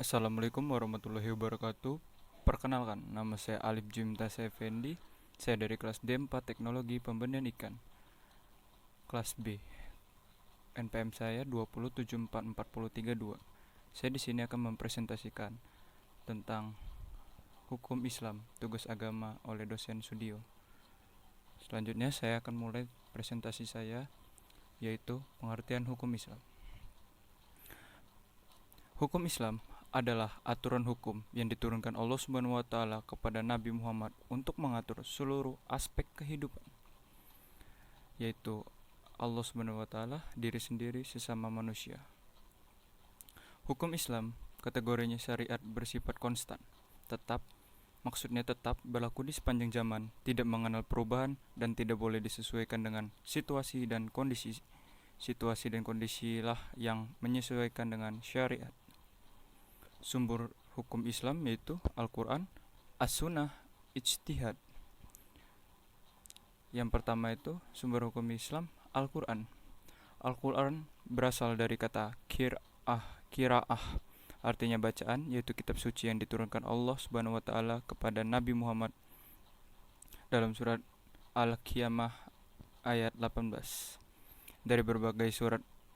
Assalamualaikum warahmatullahi wabarakatuh. Perkenalkan, nama saya Alif Jimtas Effendi. Saya dari kelas D4 Teknologi Pembenihan Ikan. Kelas B. NPM saya 2074432. Saya di sini akan mempresentasikan tentang hukum Islam, tugas agama oleh dosen Sudio. Selanjutnya saya akan mulai presentasi saya, yaitu pengertian hukum Islam. Hukum Islam adalah aturan hukum yang diturunkan Allah Subhanahu wa taala kepada Nabi Muhammad untuk mengatur seluruh aspek kehidupan, yaitu Allah Subhanahu wa taala, diri sendiri, sesama manusia. Hukum Islam kategorinya syariat bersifat konstan, tetap, maksudnya tetap berlaku di sepanjang zaman, tidak mengenal perubahan dan tidak boleh disesuaikan dengan situasi dan kondisi. Situasi dan kondisilah yang menyesuaikan dengan syariat. Sumber hukum Islam yaitu Al-Quran, As-Sunnah, Ijtihad. Yang pertama itu sumber hukum Islam Al-Quran. Al-Quran berasal dari kata kiraah, artinya bacaan, yaitu kitab suci yang diturunkan Allah Subhanahu wa taala kepada Nabi Muhammad dalam surat Al-Qiyamah ayat 18.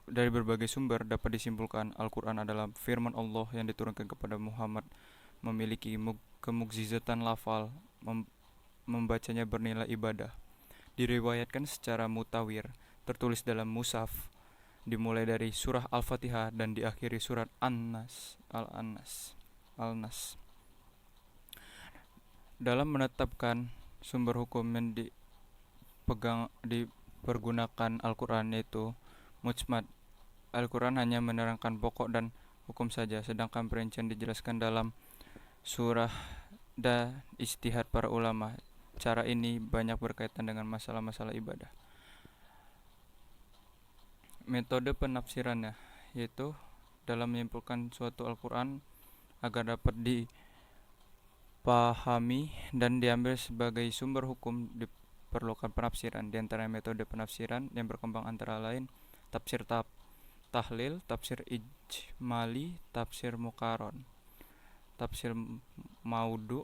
Dari berbagai sumber dapat disimpulkan Al-Quran adalah firman Allah yang diturunkan kepada Muhammad, memiliki kemukjizatan lafal, membacanya bernilai ibadah. Diriwayatkan secara mutawir, tertulis dalam mushaf, dimulai dari surah Al-Fatihah dan diakhiri surat An-Nas. Dalam menetapkan sumber hukum yang dipergunakan Al-Quran yaitu mujmad. Al-Quran hanya menerangkan pokok dan hukum saja, sedangkan perincian dijelaskan dalam surah dan ijtihad para ulama. Cara ini banyak berkaitan dengan masalah-masalah ibadah. Metode penafsirannya yaitu dalam menyimpulkan suatu Al-Quran agar dapat dipahami dan diambil sebagai sumber hukum diperlukan penafsiran. Di antara metode penafsiran yang berkembang antara lain tafsir tahlil, tafsir ijmali, tafsir muqaron, tafsir maudu.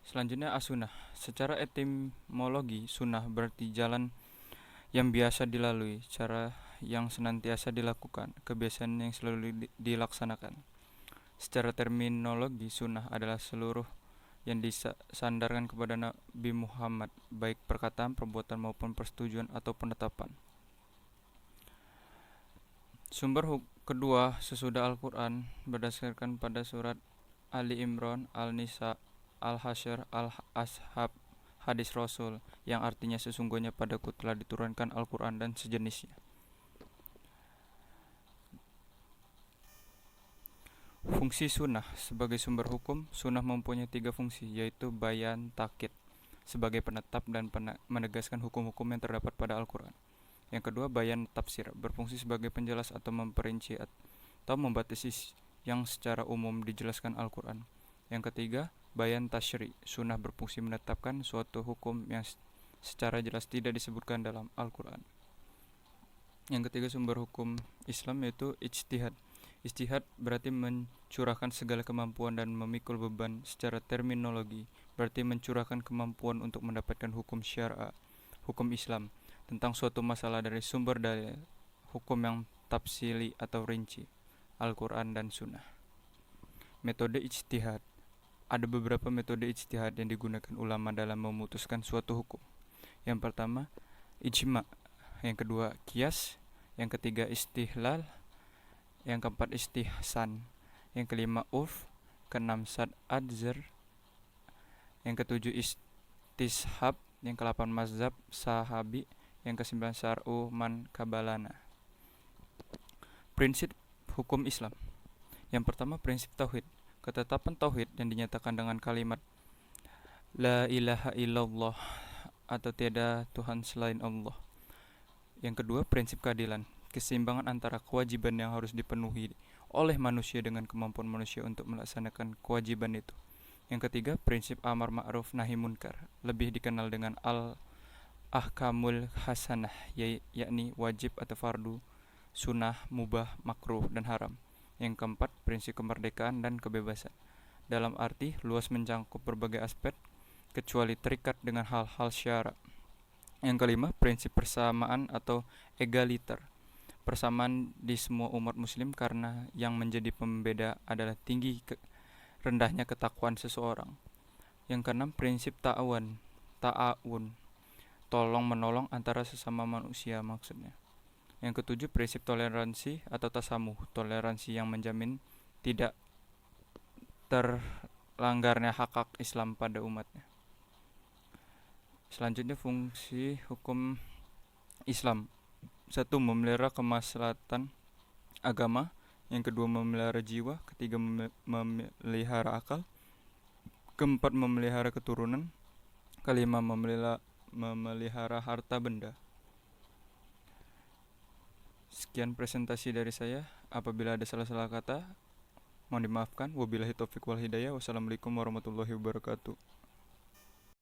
Selanjutnya as-sunnah. Secara etimologi, sunnah berarti jalan yang biasa dilalui, cara yang senantiasa dilakukan, kebiasaan yang selalu dilaksanakan. Secara terminologi, sunnah adalah seluruh yang disandarkan kepada Nabi Muhammad, baik perkataan, perbuatan maupun persetujuan atau penetapan. Sumber kedua sesudah Al-Quran berdasarkan pada surat Ali Imran, Al-Nisa, Al-Hasyr, Al-Ashab, hadis Rasul yang artinya sesungguhnya padaku telah diturunkan Al-Quran dan sejenisnya. Fungsi sunnah sebagai sumber hukum. Sunnah mempunyai 3 fungsi, yaitu bayan, takkid sebagai penetap dan menegaskan hukum-hukum yang terdapat pada Al-Quran. Yang kedua, bayan tafsir, berfungsi sebagai penjelas atau memperinci atau membatasi yang secara umum dijelaskan Al-Quran. Yang ketiga, bayan tasyri, sunnah berfungsi menetapkan suatu hukum yang secara jelas tidak disebutkan dalam Al-Quran. Yang ketiga, sumber hukum Islam yaitu ijtihad. Ijtihad berarti mencurahkan segala kemampuan dan memikul beban. Secara terminologi berarti mencurahkan kemampuan untuk mendapatkan hukum syara, hukum Islam tentang suatu masalah dari sumber dalil hukum yang tafsili atau rinci, Al-Quran dan Sunnah. Metode ijtihad. Ada beberapa metode ijtihad yang digunakan ulama dalam memutuskan suatu hukum. Yang pertama, ijma. Yang kedua, qiyas. Yang ketiga, istihlal. Yang keempat, istihsan. Yang kelima, urf. Keenam, sad adzar. Yang ketujuh, istishab. Yang ke-8, mazhab sahabi. Yang ke-9, syar'u man kabalana. Prinsip hukum Islam. Yang pertama, prinsip tauhid. Ketetapan tauhid yang dinyatakan dengan kalimat La ilaha illallah atau tiada Tuhan selain Allah. Yang kedua, prinsip keadilan. Keseimbangan antara kewajiban yang harus dipenuhi oleh manusia dengan kemampuan manusia untuk melaksanakan kewajiban itu. Yang ketiga, prinsip amar ma'ruf nahi munkar, lebih dikenal dengan ahkamul hasanah, yakni wajib atau fardu, sunnah, mubah, makruh, dan haram. Yang keempat, prinsip kemerdekaan dan kebebasan. Dalam arti luas mencakup berbagai aspek kecuali terikat dengan hal-hal syara. Yang kelima, prinsip persamaan atau egaliter. Persamaan di semua umat muslim karena yang menjadi pembeda adalah rendahnya ketakwaan seseorang. Yang keenam, prinsip ta'awun, tolong menolong antara sesama manusia maksudnya. Yang ketujuh, prinsip toleransi atau tasamuh, toleransi yang menjamin tidak terlanggarnya hak-hak Islam pada umatnya. Selanjutnya, fungsi hukum Islam. 1. Memelihara kemaslahatan agama. Yang kedua, memelihara jiwa. Ketiga, memelihara akal. Keempat, memelihara keturunan. Kelima, memelihara harta benda. Sekian presentasi dari saya. Apabila ada salah-salah kata, mohon dimaafkan. Wabillahi taufiq wal hidayah. Wassalamualaikum warahmatullahi wabarakatuh.